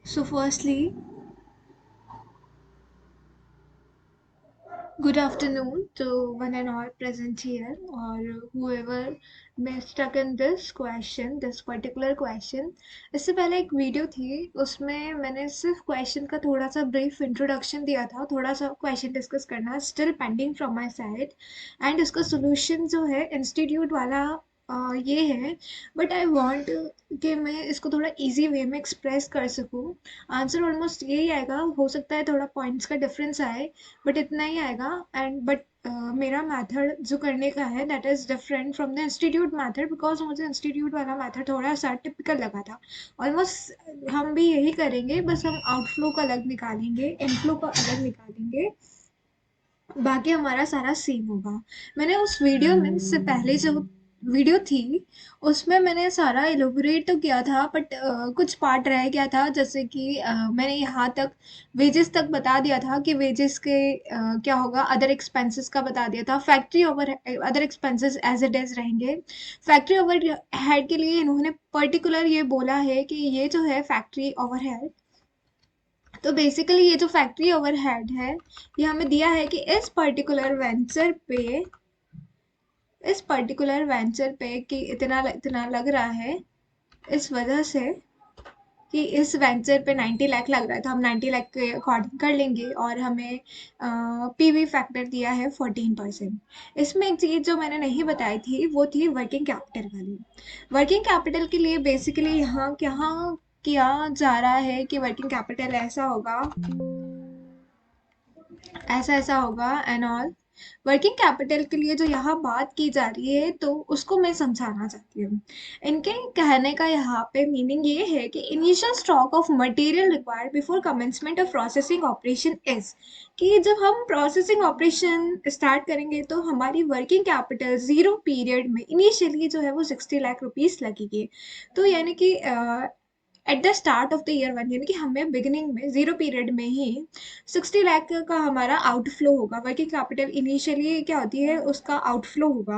So, firstly, good afternoon to one and all present here, or whoever may stuck in this particular question. इससे पहले एक video थी, उसमें मैंने सिर्फ क्वेश्चन का थोड़ा सा ब्रीफ इंट्रोडक्शन दिया था, थोड़ा सा क्वेश्चन डिस्कस करना still pending from my side, and इसका सोल्यूशन जो है इंस्टीट्यूट वाला ये है, बट आई वांट कि मैं इसको थोड़ा इजी वे में एक्सप्रेस कर सकूं. आंसर ऑलमोस्ट यही आएगा, हो सकता है थोड़ा पॉइंट्स का डिफरेंस आए, बट इतना ही आएगा. एंड बट मेरा मेथड जो करने का है that is different from the institute method, because मुझे इंस्टीट्यूट वाला मेथड थोड़ा सा टिपिकल लगा था. ऑलमोस्ट हम भी यही करेंगे, बस हम आउटफ्लो का अलग निकालेंगे, इनफ्लो का अलग निकालेंगे, बाकी हमारा सारा सेम होगा. मैंने उस वीडियो में इससे पहले जो वीडियो थी उसमें मैंने सारा एलोबरेट तो किया था, बट कुछ पार्ट रह गया था, जैसे कि मैंने यहाँ तक वेजेस तक बता दिया था कि वेजेस के क्या होगा, अदर एक्सपेंसेस का बता दिया था. Factory over other expenses as it is रहेंगे. फैक्ट्री ओवर हेड के लिए इन्होंने पर्टिकुलर ये बोला है कि ये जो है फैक्ट्री ओवर हेड, तो बेसिकली ये जो फैक्ट्री ओवरहेड है, ये हमें दिया है कि इस पर्टिकुलर वेंचर पे कि इतना लग रहा है, इस वजह से कि इस वेंचर पे 90 लाख लग रहा है, तो हम 90 लाख के अकॉर्डिंग कर लेंगे, और हमें पीवी फैक्टर दिया है 14%. इसमें एक चीज़ जो मैंने नहीं बताई थी वो थी वर्किंग कैपिटल वाली. वर्किंग कैपिटल के लिए बेसिकली यहाँ क्या किया जा रहा है कि वर्किंग कैपिटल ऐसा ऐसा होगा एंड ऑल. वर्किंग कैपिटल के लिए जो यहाँ बात की जा रही है, तो उसको मैं समझाना चाहती हूँ. इनके कहने का यहाँ पे मीनिंग ये है कि initial stock of material required before commencement of processing operation is, कि जब हम प्रोसेसिंग ऑपरेशन स्टार्ट करेंगे तो हमारी वर्किंग कैपिटल जीरो पीरियड में इनिशियली जो है वो 60 लाख रुपीस लगेगी. तो यानी कि at the start of the year one, यानी कि हमें बिगिनिंग में जीरो पीरियड में ही 60 लाख का हमारा आउटफ्लो होगा. वर्किंग कैपिटल इनिशियली क्या होती है, उसका आउटफ्लो होगा.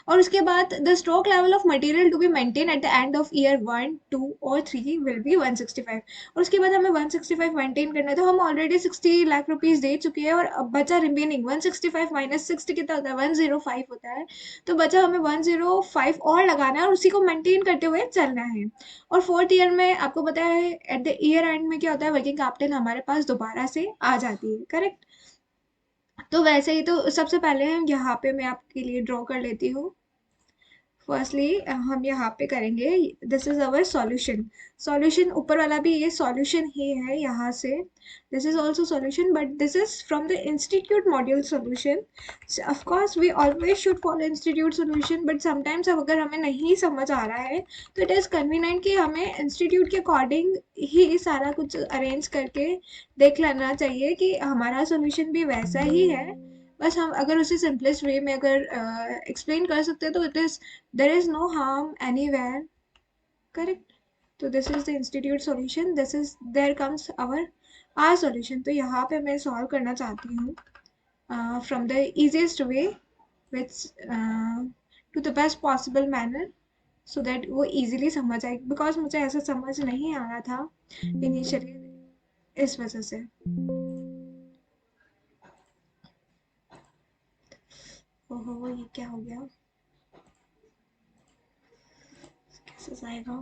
और उसके बाद the stock level of material to be maintain at the end of year 1, 2 और 3 विल बी 165. और उसके बाद हमें 165 मेंटेन करना है, तो हम ऑलरेडी 60 लाख रुपीज दे चुके हैं, और अब बचा रिमेनिंग 165 माइनस 60 कितना होता है, 105 होता है. तो बचा हमें 105 और लगाना है, और उसी को मेंटेन करते हुए चलना है. और फोर्थ ईयर में आपको पता है एट द ईयर एंड में क्या होता है, वर्किंग कैपिटल हमारे पास दोबारा से आ जाती है, करेक्ट. तो वैसे ही तो सबसे पहले यहाँ पे मैं आपके लिए ड्रॉ कर लेती हूँ. फर्स्टली हम यहाँ पे करेंगे, this is our solution. Solution ऊपर वाला भी ये सॉल्यूशन ही है यहाँ से. This is also solution, but this is from the institute module solution. Of course we always should follow institute solution, but sometimes अब अगर हमें नहीं समझ आ रहा है, तो इट इज़ कन्वीनियंट कि हमें इंस्टीट्यूट के अकॉर्डिंग ही सारा कुछ अरेंज करके देख लेना चाहिए कि हमारा सॉल्यूशन भी वैसा ही है. बस हम अगर उसे सिंपलेस्ट वे में अगर एक्सप्लेन कर सकते हैं, तो it is there is no harm anywhere, correct. तो this is the institute solution, this is there comes our solution. तो यहाँ पे मैं सॉल्व करना चाहती हूँ from the easiest way, which to the best possible manner, so that वो easily समझ आए, because मुझे ऐसा समझ नहीं आ रहा था initially, इस वजह से. ओहो, ये क्या हो गया, कैसे आएगा.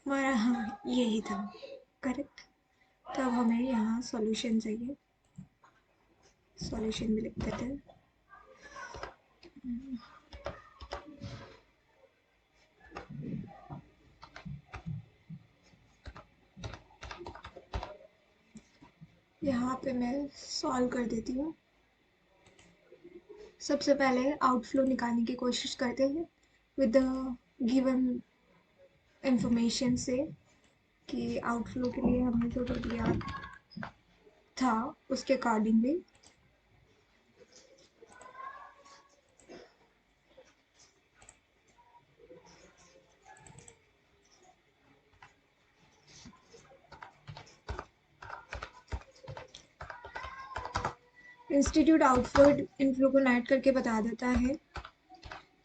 हमारा हाँ यही था, करेक्ट. तब हमें यहाँ सॉल्यूशन चाहिए, सॉल्यूशन भी लिख देते हैं. यहाँ पे मैं सॉल्व कर देती हूँ. सबसे पहले आउटफ्लो निकालने की कोशिश करते हैं विद द गिवन इंफॉर्मेशन से, कि आउटफ्लो के लिए हमने जो जो दिया था उसके अकॉर्डिंगली. इंस्टीट्यूट आउटफ्लो इनफ्लो को नेट करके बता देता है,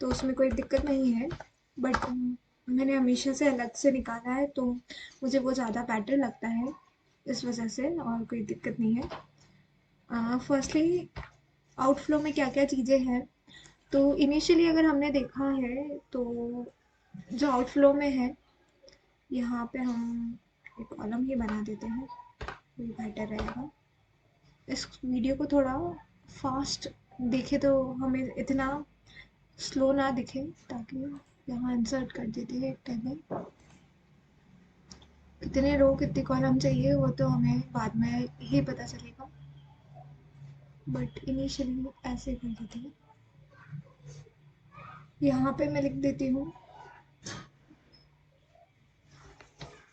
तो उसमें कोई दिक्कत नहीं है। बट मैंने हमेशा से अलग से निकाला है, तो मुझे वो ज़्यादा बेटर लगता है इस वजह से, और कोई दिक्कत नहीं है। फर्स्टली आउटफ्लो में क्या क्या चीज़ें हैं, तो इनिशियली अगर हमने देखा है तो जो आउटफ्लो में है, यहाँ पे हम एक कॉलम ही बना देते हैं, वही बेटर रहेगा। इस वीडियो को थोड़ा फास्ट देखे तो हमें इतना स्लो ना दिखे, ताकि यहाँ इंसर्ट कर देते हैं एक टेबल। कितने रो कितने कॉलम चाहिए वो तो हमें बाद में ही पता चलेगा, बट इनिशियली ऐसे कर देते हैं। यहाँ पे मैं लिख देती हूँ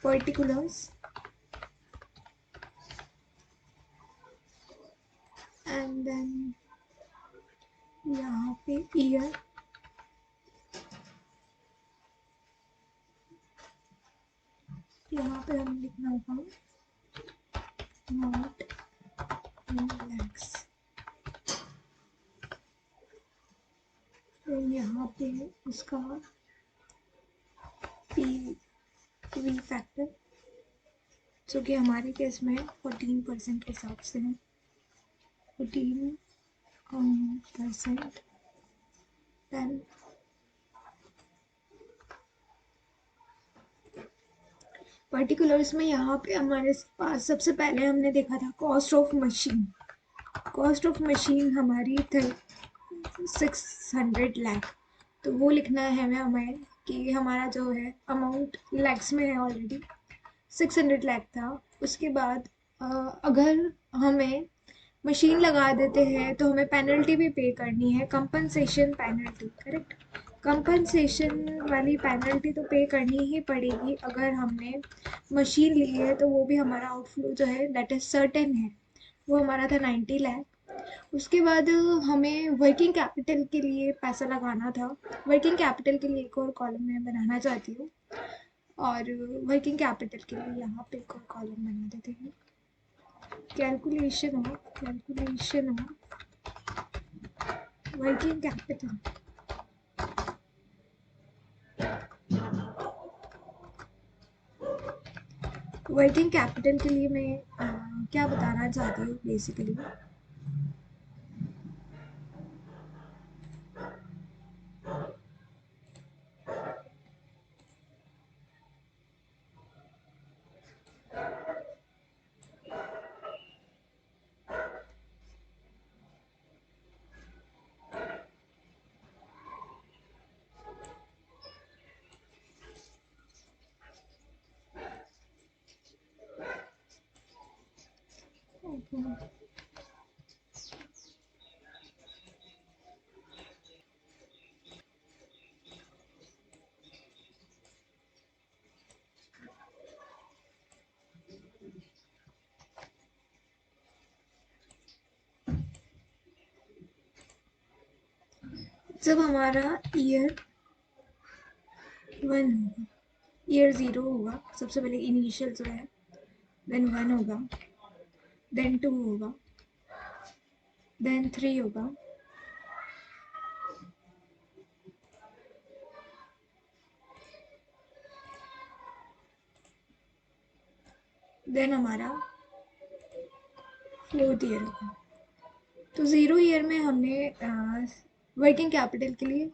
पर्टिकुलर्स, एंड देन यहाँ पे ईयर, यहाँ पे हमें लिखना होगा नॉट इन लैक्स, फिर यहाँ पे उसका पी वी फैक्टर, जो कि हमारे केस में 14% के हिसाब से है, 14%। देन पर्टिकुलर्स में यहाँ पे हमारे पास सबसे पहले हमने देखा था cost of machine. Cost of machine हमारी थी 600 लाख, तो वो लिखना है हमें कि हमारा जो है अमाउंट लैक्स में है ऑलरेडी, 600 लाख था। उसके बाद अगर हमें मशीन लगा देते हैं तो हमें पेनल्टी भी पे करनी है, कंपनसेशन पेनल्टी, करेक्ट। कंपनसेशन वाली पेनल्टी तो पे करनी ही पड़ेगी अगर हमने मशीन ली है, तो वो भी हमारा आउटफ्लो जो है दैट इज सर्टेन है, वो हमारा था 90 लाख। उसके बाद हमें वर्किंग कैपिटल के लिए पैसा लगाना था। वर्किंग कैपिटल के लिए एक और कॉलम मैं बनाना चाहती हूँ, और वर्किंग कैपिटल के लिए यहाँ पे एक और कॉलम बना देते हैं, calculation of working capital. Working capital के लिए मैं क्या बताना चाहती हूँ बेसिकली, जब हमारा ईयर 1 होगा, ईयर 0 होगा, सबसे पहले इनिशियल जो है, देन 1 होगा, देन 2 होगा, देन 3 होगा, देन हमारा 4th ईयर होगा। तो 0 ईयर में हमने वर्किंग कैपिटल के लिए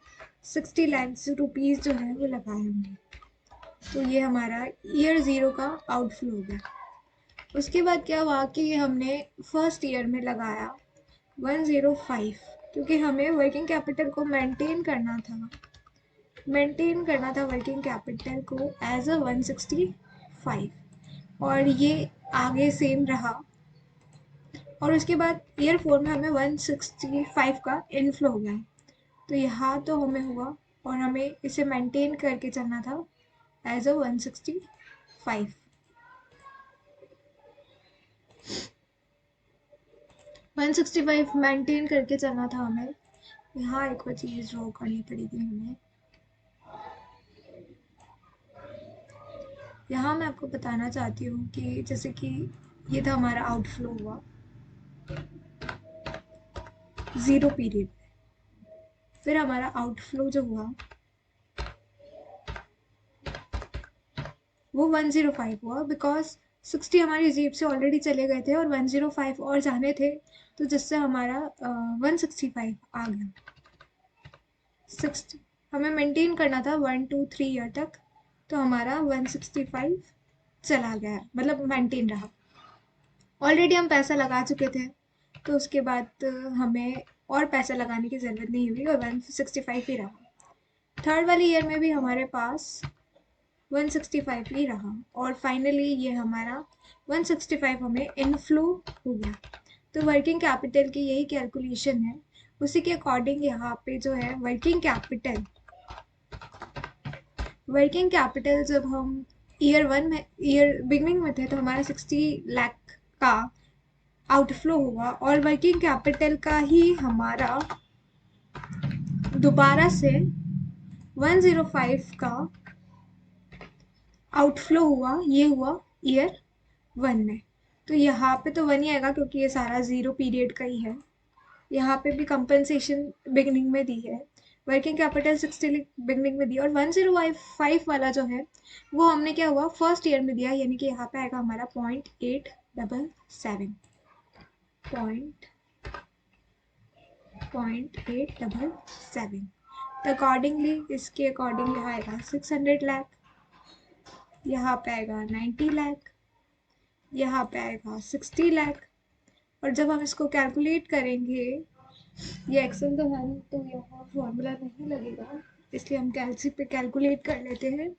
60 लाख रुपीज़ जो है वो लगाए होंगे, तो ये हमारा ईयर 0 का आउटफ्लो हो गया। उसके बाद क्या हुआ कि हमने फर्स्ट ईयर में लगाया 105, क्योंकि हमें वर्किंग कैपिटल को मेंटेन करना था वर्किंग कैपिटल को एज अ 165, और ये आगे सेम रहा। और उसके बाद ईयर 4 में हमें 165 का इनफ्लो हो गया, तो यहाँ तो हमें हुआ, और हमें इसे मेंटेन करके चलना था एज अ 165। 165 मेंटेन करके चलना था हमें। यहाँ एक और चीज़ ड्रॉ करनी पड़ेगी हमें। यहाँ मैं आपको बताना चाहती हूँ कि जैसे कि ये था हमारा आउटफ्लो हुआ, 0 पीरियड। फिर हमारा आउटफ्लो जो हुआ वो 105 हुआ, बिकॉज 60 हमारी जेब से ऑलरेडी चले गए थे और 105 और जाने थे, तो जिससे हमारा 165 आ गया। 60 हमें मेंटेन करना था 1 2 3 ईयर तक, तो हमारा 165 चला गया, मतलब मेंटेन रहा। ऑलरेडी हम पैसा लगा चुके थे, तो उसके बाद हमें और पैसा लगाने की ज़रूरत नहीं हुई और 165 ही रहा। थर्ड वाले ईयर में भी हमारे पास 165 ही रहा और फाइनली ये हमारा 165 हमें इनफ्लो हो गया। तो वर्किंग कैपिटल की यही कैलकुलेशन है। उसी के अकॉर्डिंग यहाँ पे जो है वर्किंग कैपिटल जब हम ईयर बिगनिंग में थे तो हमारा 60 लाख का आउटफ्लो हुआ और वर्किंग कैपिटल का ही हमारा दोबारा से 105 का आउटफ्लो हुआ। ये हुआ ईयर 1 में। तो यहाँ पे तो 1 ही आएगा क्योंकि ये सारा 0 पीरियड का ही है। यहाँ पे भी कंपनसेशन बिगनिंग में दी है, वर्किंग कैपिटल 60 बिगनिंग में दी, और 105 वाला जो है वो हमने क्या हुआ फर्स्ट ईयर में दिया, यानी कि यहाँ पे आएगा हमारा 0.877 0.877। तो अकॉर्डिंगली इसके अकॉर्डिंग यहाँ आएगा 600 लाख, यहाँ पे आएगा 90 लाख, यहाँ पे आएगा 60 लाख। और जब हम इसको कैलकुलेट करेंगे, ये एक्सेल तो है तो यहाँ फॉर्मूला नहीं लगेगा, इसलिए हम कैलसी पे कैलकुलेट कर लेते हैं।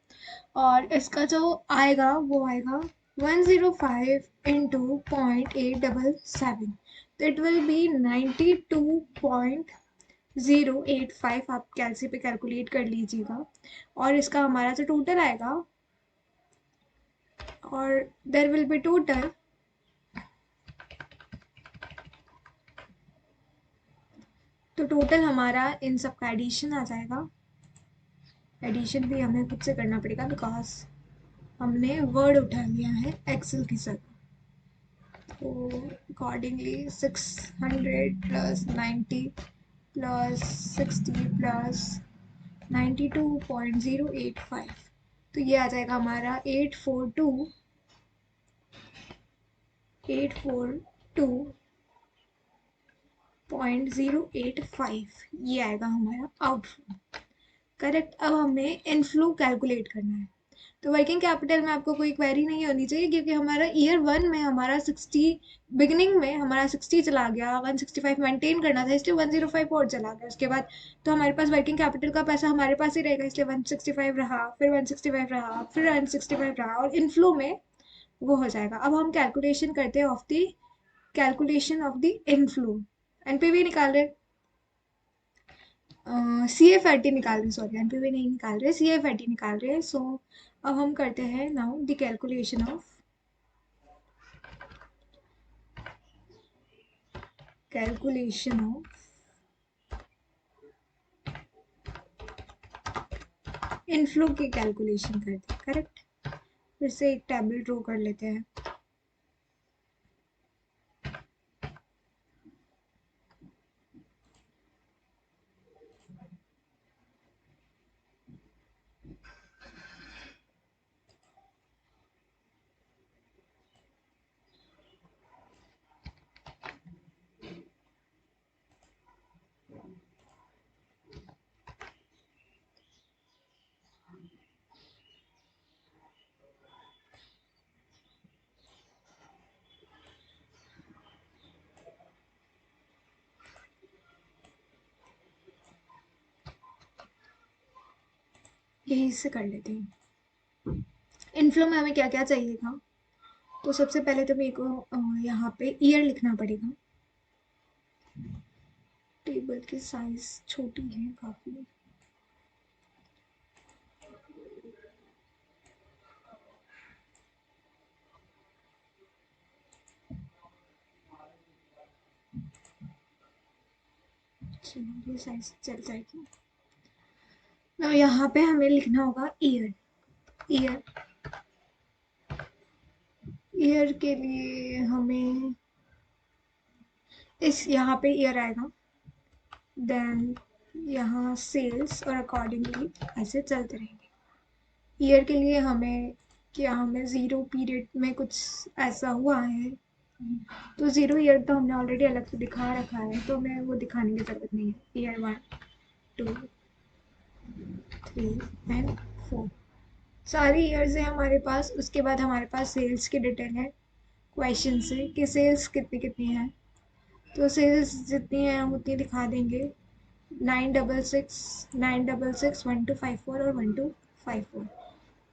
और इसका जो आएगा वो आएगा 105 इंटू 0.877, तो इट विल बी 92.085। आप कैलसी पे कैलकुलेट कर लीजिएगा। और इसका हमारा जो टोटल आएगा, और देयर विल बी टोटल, तो टोटल हमारा इन सब का एडिशन आ जाएगा। एडिशन भी हमें खुद से करना पड़ेगा बिकॉज हमने वर्ड उठा लिया है एक्सेल की जगह। तो अकॉर्डिंगली 600 प्लस 90 प्लस 60 प्लस 92.085, तो ये आ जाएगा हमारा 842.085, ये आएगा हमारा आउटफ्लो। करेक्ट। अब हमें इनफ्लो कैलकुलेट करना है। तो वर्किंग कैपिटल में आपको कोई क्वेरी नहीं होनी चाहिए क्योंकि हमारा ईयर 1 में हमारा 60, बिगनिंग में हमारा 60 चला गया, 165 मेंटेन करना था इसलिए 105 और चला गया। उसके बाद तो हमारे पास वर्किंग कैपिटल का पैसा हमारे पास ही रहेगा, इसलिए 165 रहा, फिर 165 रहा, फिर 165 रहा, और इनफ्लो में वो हो जाएगा। अब हम calculation of the inflow. NPV निकाल रहे, सी एफ आई टी निकाल रहे, सॉरी एनपीवी नहीं निकाल रहे, सी एफ आई टी निकाल रहे। सो अब हम करते हैं now the calculation of inflow की कैलकुलेशन करते हैं। करेक्ट। फिर से एक टेबल ड्रॉ कर लेते हैं। यही से कर लेते हैं। इनफ्लो में हमें क्या क्या चाहिए था, तो सबसे पहले तो मेरे को यहाँ पे ईयर लिखना पड़ेगा। टेबल की साइज छोटी है काफ़ी। ये साइज चल जाएगी ना। यहाँ पे हमें लिखना होगा ईयर। ईयर ईयर के लिए हमें इस यहाँ पे ईयर आएगा, देन यहाँ सेल्स, और अकॉर्डिंगली ऐसे चलते रहेंगे। ईयर के लिए हमें क्या, हमें ज़ीरो पीरियड में कुछ ऐसा हुआ है तो ज़ीरो ईयर तो हमने ऑलरेडी अलग से दिखा रखा है, तो हमें वो दिखाने की ज़रूरत नहीं है। ईयर 1, 2, 3 एंड 4 सारी ईयर्स है हमारे पास। उसके बाद हमारे पास सेल्स की डिटेल है क्वेश्चन से कि सेल्स कितनी कितनी है, तो सेल्स जितनी है हम उतनी दिखा देंगे। 966, 1254 और 1254,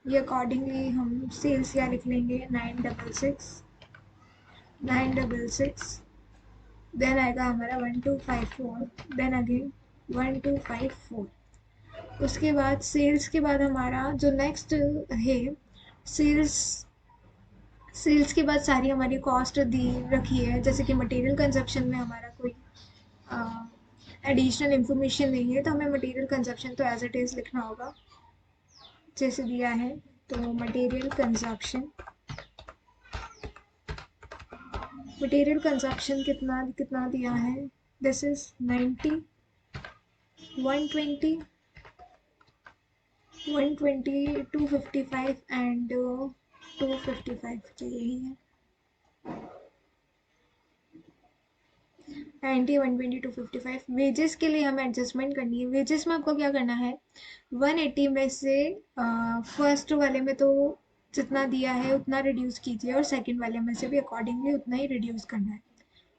ये अकॉर्डिंगली हम सेल्स क्या लिख लेंगे, 966, देन आएगा हमारा 1254, देन अगेन 1254। उसके बाद सेल्स के बाद हमारा जो नेक्स्ट है, सेल्स सेल्स के बाद सारी हमारी कॉस्ट दी रखी है। जैसे कि मटेरियल कंजप्शन में हमारा कोई एडिशनल इंफॉर्मेशन नहीं है, तो हमें मटेरियल कंजप्शन तो एज इट इज़ लिखना होगा जैसे दिया है। तो मटेरियल कंजप्शन कितना कितना दिया है, दिस इज 90, 120, 120, 255 एंड 255, तो यही है 90, 120, 255। वेजेस के लिए हमें एडजस्टमेंट करनी है। वेजेस में आपको क्या करना है, 180 में से फर्स्ट वाले में तो जितना दिया है उतना रिड्यूस कीजिए, और सेकंड वाले में से भी अकॉर्डिंगली उतना ही रिड्यूस करना है।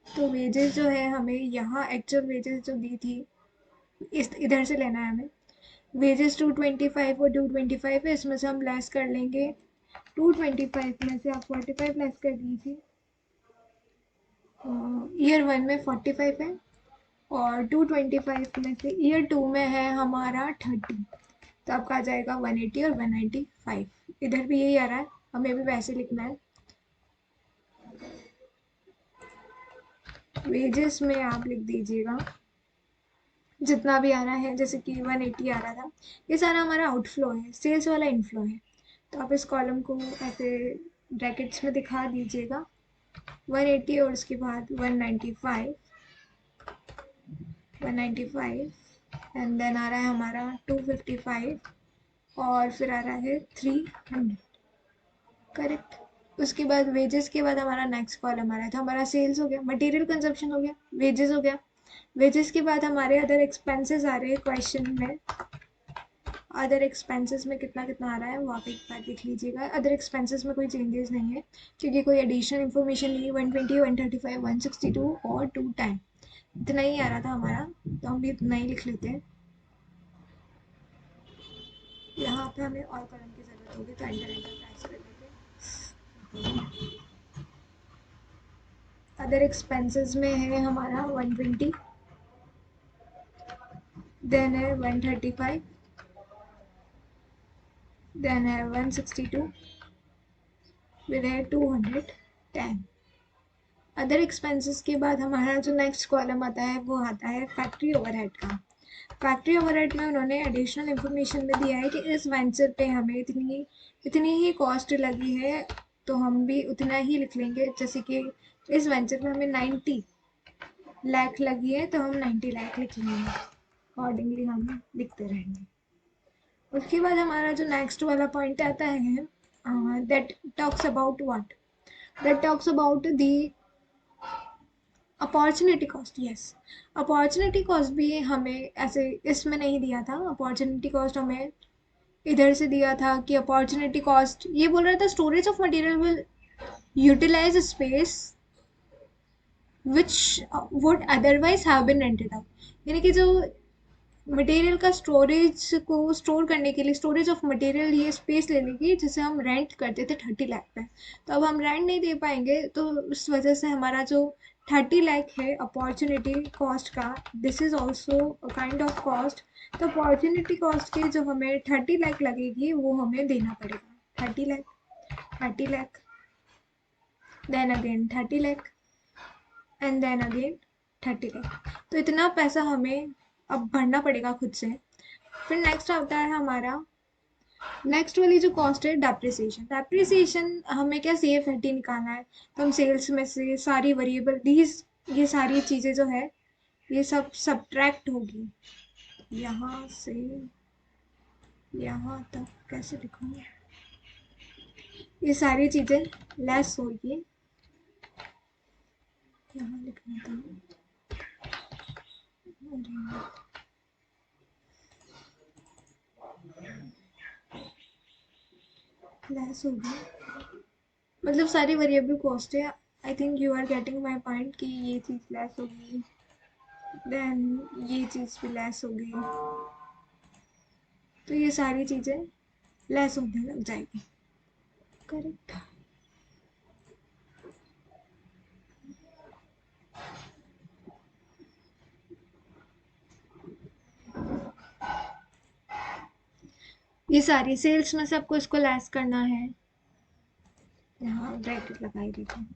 तो वेजेस जो है हमें यहाँ एक्चुअल वेजेस जो दी थी इस इधर से लेना है हमें। वेजेस 225 और 225 है, इसमें से हम लेस कर लेंगे। 225 में से आप 45 लेस कर दीजिए। ईयर 1 में 45 है, और 225 में से ईयर 2 में है हमारा 30, तो आपका आ जाएगा 180 और 195। इधर भी यही आ रहा है, हमें भी वैसे लिखना है। वेजेस में आप लिख दीजिएगा जितना भी आ रहा है, जैसे कि 180 आ रहा था, ये सारा हमारा आउटफ्लो है, सेल्स वाला इनफ्लो है। तो आप इस कॉलम को ऐसे ब्रैकेट्स में दिखा दीजिएगा, 180 और उसके बाद 195, 195 एंड देन आ रहा है हमारा 255, और फिर आ रहा है 300, करेक्ट। उसके बाद वेजेस के बाद हमारा नेक्स्ट कॉलम आ रहा था, हमारा सेल्स हो गया, मटेरियल कंजप्शन हो गया, वेजेस हो गया। वेजेस के बाद हमारे अदर एक्सपेंसेस आ रहे हैं क्वेश्चन में। अदर एक्सपेंसेस में कितना कितना आ रहा है वो आप एक बार देख लीजिएगा। अदर एक्सपेंसेस में कोई चेंजेस नहीं है क्योंकि कोई एडिशनल इन्फॉर्मेशन नहीं है। 120, 135, 162 और 210 इतना ही आ रहा था हमारा, तो हम भी इतना ही लिख लेते हैं। यहाँ पे हमें और कॉलम की ज़रूरत होगी, तो एंटर एंटर प्रेस कर लेते हैं। अदर एक्सपेंसेस में है हमारा 120, देन है 135, देन है 162, फिर है 210। अदर एक्सपेंसेस के बाद हमारा जो नेक्स्ट कॉलम आता है वो आता है फैक्ट्री ओवरहेड का। फैक्ट्री ओवरहेड में उन्होंने एडिशनल इंफॉर्मेशन में दिया है कि इस वेंचर पे हमें इतनी इतनी ही कॉस्ट लगी है, तो हम भी उतना ही लिख लेंगे। जैसे कि इस वेंचर पे हमें 90 लाख लगी है, तो हम 90 लाख लिख लेंगे, अकॉर्डिंगली हम लिखते रहेंगे। उसके बाद हमारा जो नेक्स्ट वाला पॉइंट आता है, that talks about what, that talks about the opportunity cost. Yes, opportunity cost भी हमें ऐसे इसमें नहीं दिया था। अपॉर्चुनिटी कॉस्ट हमें इधर से दिया था कि अपॉर्चुनिटी कॉस्ट ये बोल रहा था storage of material will utilize space which would otherwise have been rented out, यानी कि जो मटेरियल का स्टोरेज को स्टोर करने के लिए, स्टोरेज ऑफ मटेरियल ये स्पेस ले लेगी जिसे हम रेंट करते थे 30 लाख पे। तो अब हम रेंट नहीं दे पाएंगे, तो उस वजह से हमारा जो 30 लाख है अपॉर्चुनिटी कॉस्ट का, this is also kind of cost. तो अपॉर्चुनिटी कॉस्ट की जो हमें 30 लाख लगेगी वो हमें देना पड़ेगा। 30 lakh, 30 lakh, then again 30 lakh and then again 30 lakh. तो इतना पैसा हमें अब भरना पड़ेगा खुद से। फिर नेक्स्ट आता है हमारा, नेक्स्ट वाली जो कॉस्ट है डेप्रिसिएशन। डेप्रिसिएशन हमें क्या CF80 निकालना है, तो हम सेल्स में से सारी वेरिएबल दीज, ये सारी चीज़ें जो है ये सब सब्ट्रैक्ट होगी यहाँ से यहाँ तक। कैसे लिखूंगी? ये सारी चीजें लेस होगी। यहाँ लिखना था। लेस होगी मतलब सारी वेरिएबल कॉस्ट है। I think you are getting my point कि ये चीज़ लेस होगी, देन ये चीज़ भी लेस होगी, तो ये सारी चीज़ें लेस होने लग जाएगी। करेक्ट। ये सारी सेल्स में से आपको इसको लेस करना है। यहाँ ब्रैकेट लगाई देती हूँ।